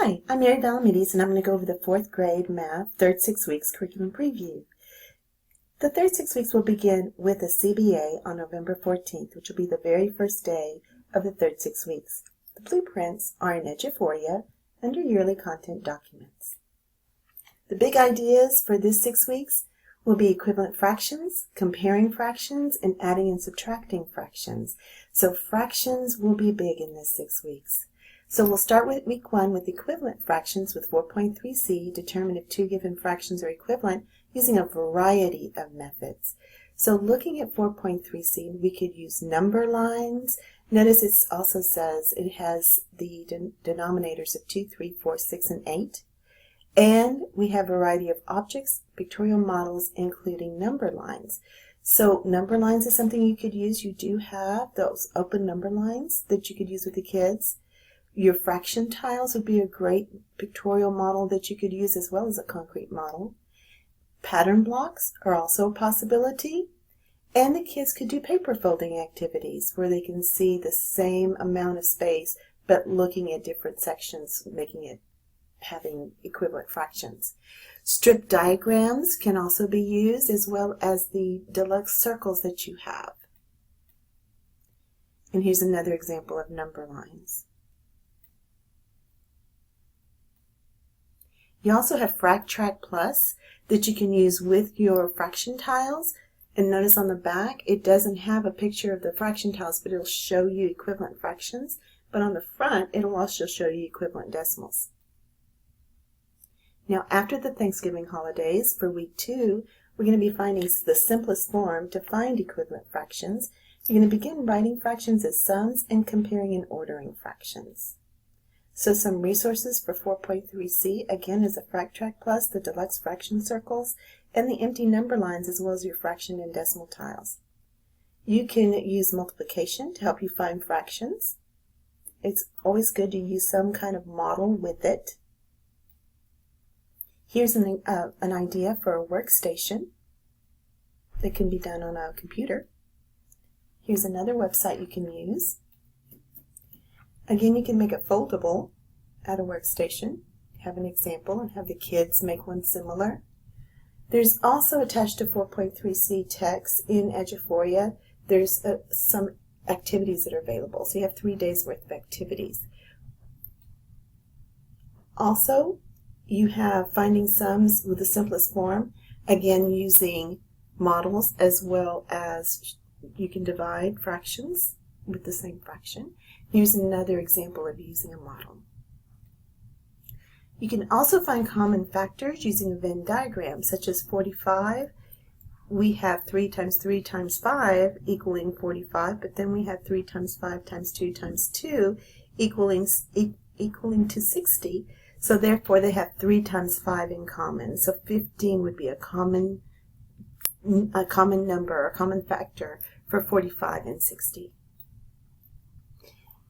Hi, I'm Mary Valamides, and I'm going to go over the 4th grade math third 6 weeks curriculum preview. The third 6 weeks will begin with a CBA on November 14th, which will be the very first day of the third 6 weeks. The blueprints are in Eduphoria under Yearly Content Documents. The big ideas for this 6 weeks will be equivalent fractions, comparing fractions, and adding and subtracting fractions. So fractions will be big in this 6 weeks. So we'll start with week 1 with equivalent fractions with 4.3c, determine if two given fractions are equivalent using a variety of methods. So looking at 4.3c, we could use number lines. Notice it also says it has the denominators of 2, 3, 4, 6, and 8. And we have a variety of objects, pictorial models, including number lines. So number lines is something you could use. You do have those open number lines that you could use with the kids. Your fraction tiles would be a great pictorial model that you could use as well as a concrete model. Pattern blocks are also a possibility. And the kids could do paper folding activities where they can see the same amount of space but looking at different sections, making it having equivalent fractions. Strip diagrams can also be used, as well as the deluxe circles that you have. And here's another example of number lines. You also have FracTrack Plus that you can use with your fraction tiles. And notice on the back, it doesn't have a picture of the fraction tiles, but it'll show you equivalent fractions. But on the front, it'll also show you equivalent decimals. Now, after the Thanksgiving holidays, for week 2, we're going to be finding the simplest form to find equivalent fractions. You're going to begin writing fractions as sums and comparing and ordering fractions. So some resources for 4.3c, again, is a FracTrack Plus, the deluxe fraction circles, and the empty number lines, as well as your fraction and decimal tiles. You can use multiplication to help you find fractions. It's always good to use some kind of model with it. Here's an idea for a workstation that can be done on a computer. Here's another website you can use. Again, you can make it foldable at a workstation. Have an example and have the kids make one similar. There's also attached to 4.3c text in Eduphoria. There's some activities that are available. So you have 3 days worth of activities. Also, you have finding sums with the simplest form, again using models, as well as you can divide fractions with the same fraction. Here's another example of using a model. You can also find common factors using a Venn diagram, such as 45. We have 3 times 3 times 5 equaling 45, but then we have 3 times 5 times 2 times 2 equaling to 60. So therefore they have 3 times 5 in common. So 15 would be a common number, a common factor for 45 and 60.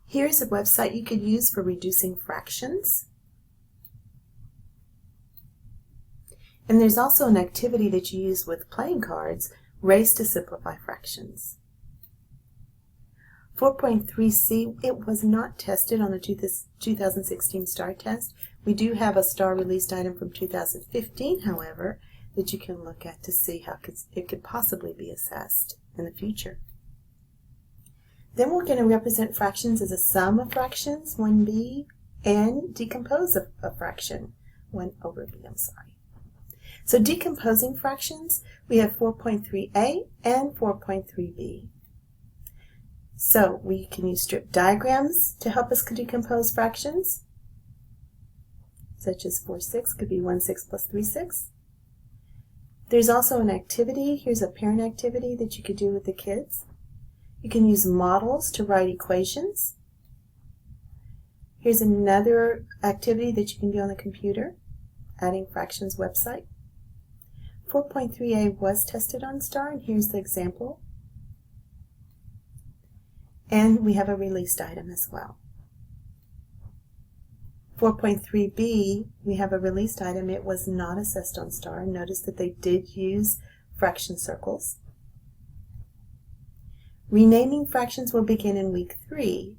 Here's a website you could use for reducing fractions. And there's also an activity that you use with playing cards, Race to Simplify Fractions. 4.3c, it was not tested on the 2016 STAR test. We do have a STAR released item from 2015, however, that you can look at to see how it could possibly be assessed in the future. Then we're going to represent fractions as a sum of fractions, 1b, and decompose a fraction, 1 over b, So decomposing fractions, we have 4.3a and 4.3b. So we can use strip diagrams to help us decompose fractions, such as 4/6 could be 1/6 plus 3/6. There's also an activity. Here's a parent activity that you could do with the kids. You can use models to write equations. Here's another activity that you can do on the computer, Adding Fractions website. 4.3a was tested on STAR, and here's the example. And we have a released item as well. 4.3b, we have a released item. It was not assessed on STAR. Notice that they did use fraction circles. Renaming fractions will begin in week 3.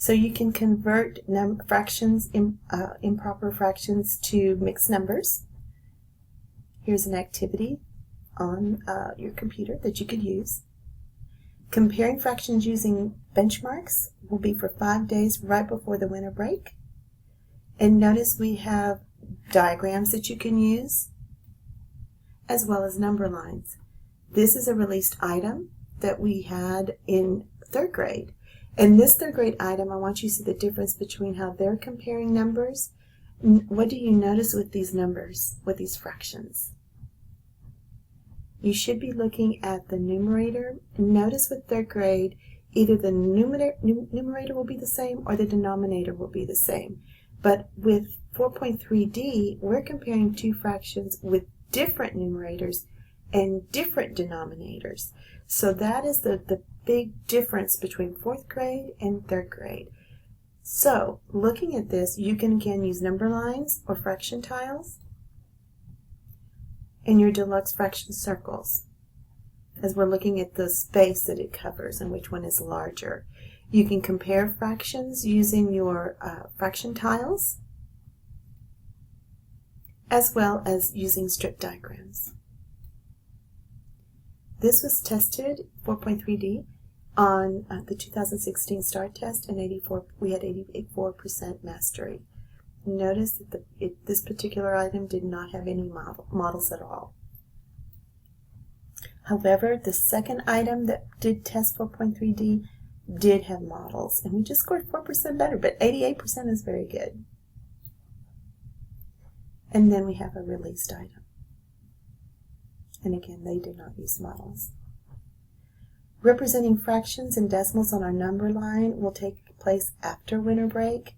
So you can convert fractions, improper fractions, to mixed numbers. Here's an activity on your computer that you could use. Comparing fractions using benchmarks will be for 5 days right before the winter break. And notice we have diagrams that you can use, as well as number lines. This is a released item that we had in 3rd grade. In this 3rd grade item, I want you to see the difference between how they're comparing numbers. What do you notice with these numbers, with these fractions? You should be looking at the numerator. Notice with 3rd grade, either the numerator will be the same or the denominator will be the same. But with 4.3D, we're comparing two fractions with different numerators and different denominators. So that is the big difference between 4th grade and 3rd grade. So looking at this, you can again use number lines or fraction tiles in your deluxe fraction circles, as we're looking at the space that it covers and which one is larger. You can compare fractions using your fraction tiles, as well as using strip diagrams. This was tested, 4.3D, on the 2016 STAR test, and we had 84% mastery. Notice that this particular item did not have any models at all. However, the second item that did test 4.3D did have models, and we just scored 4% better, but 88% is very good. And then we have a released item. And again, they did not use models. Representing fractions and decimals on our number line will take place after winter break.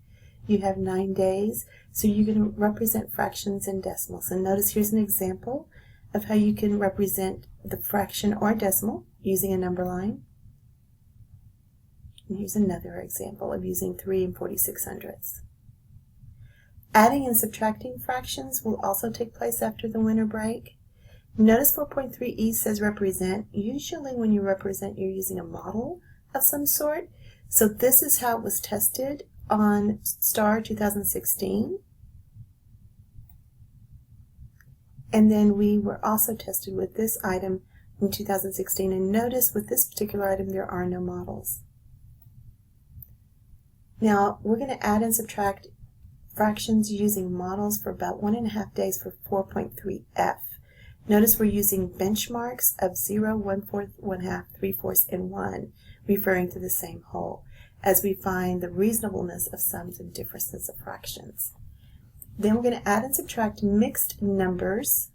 You have 9 days, so you're going to represent fractions and decimals. And notice here's an example of how you can represent the fraction or decimal using a number line. And here's another example of using 3 and 46/100ths. Adding and subtracting fractions will also take place after the winter break. Notice 4.3E says represent. Usually when you represent, you're using a model of some sort. So this is how it was tested on STAR 2016. And then we were also tested with this item in 2016. And notice with this particular item, there are no models. Now, we're going to add and subtract fractions using models for about 1.5 days for 4.3F. Notice we're using benchmarks of 0, 1/4, 1/2, 3/4, and 1, referring to the same whole, as we find the reasonableness of sums and differences of fractions. Then we're going to add and subtract mixed numbers.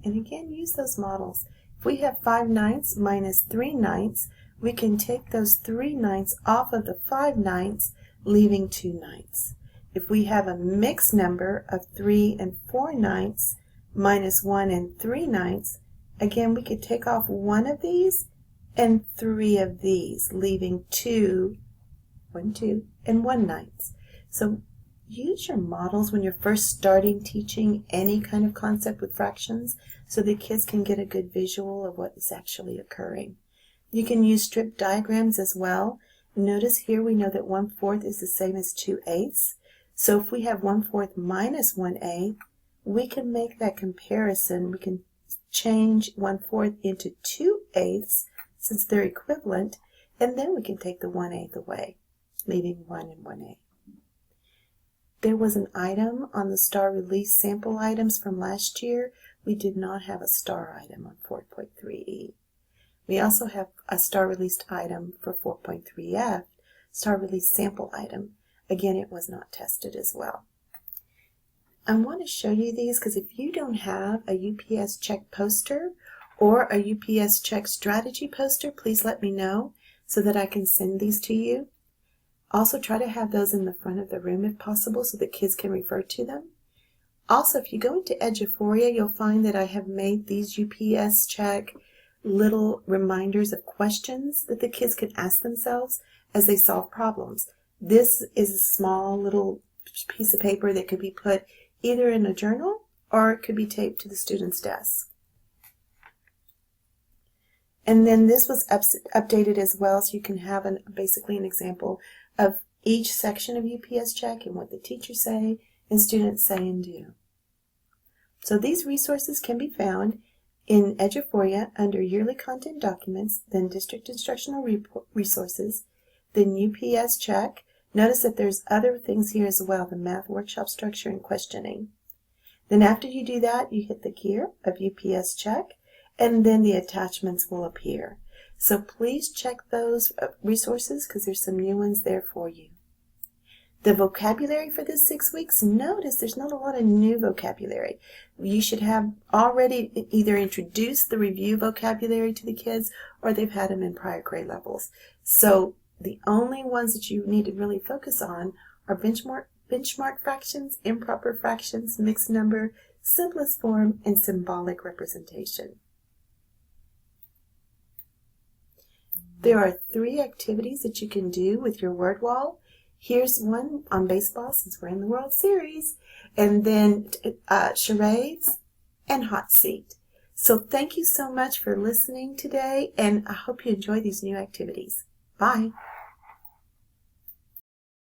And again, use those models. If we have 5/9 minus 3/9, we can take those 3/9 off of the 5/9, leaving 2/9. If we have a mixed number of 3 and 4/9 minus 1 and 3/9, again, we could take off one of these and 3 of these, leaving 2, 1, 2, and 1/9. So use your models when you're first starting teaching any kind of concept with fractions so the kids can get a good visual of what is actually occurring. You can use strip diagrams as well. Notice here we know that 1/4 is the same as 2/8. So if we have 1/4 minus 1/8, we can make that comparison. We can change 1/4 into 2/8 since they're equivalent, and then we can take the 1/8 away, leaving 1 and 1/8. There was an item on the STAR release sample items from last year. We did not have a STAR item on 4.3E. We also have a STAR released item for 4.3F, STAR release sample item. Again, it was not tested as well. I want to show you these because if you don't have a UPS check poster or a UPS check strategy poster, please let me know so that I can send these to you. Also, try to have those in the front of the room if possible so that kids can refer to them. Also, if you go into Eduphoria, you'll find that I have made these UPS check little reminders of questions that the kids can ask themselves as they solve problems. This is a small little piece of paper that could be put either in a journal or it could be taped to the student's desk. And then this was updated as well, so you can have basically an example of each section of UPS Check and what the teachers say and students say and do. So these resources can be found in Eduforia under Yearly Content Documents, then District Instructional Resources, then UPS Check. Notice that there's other things here as well, the math workshop structure and questioning. Then after you do that, you hit the gear of UPS Check, and then the attachments will appear. So please check those resources because there's some new ones there for you. The vocabulary for this 6 weeks, notice there's not a lot of new vocabulary. You should have already either introduced the review vocabulary to the kids or they've had them in prior grade levels. So the only ones that you need to really focus on are benchmark fractions, improper fractions, mixed number, simplest form, and symbolic representation. There are 3 activities that you can do with your word wall. Here's one on baseball since we're in the World Series, and then charades and hot seat. So thank you so much for listening today, and I hope you enjoy these new activities. Bye.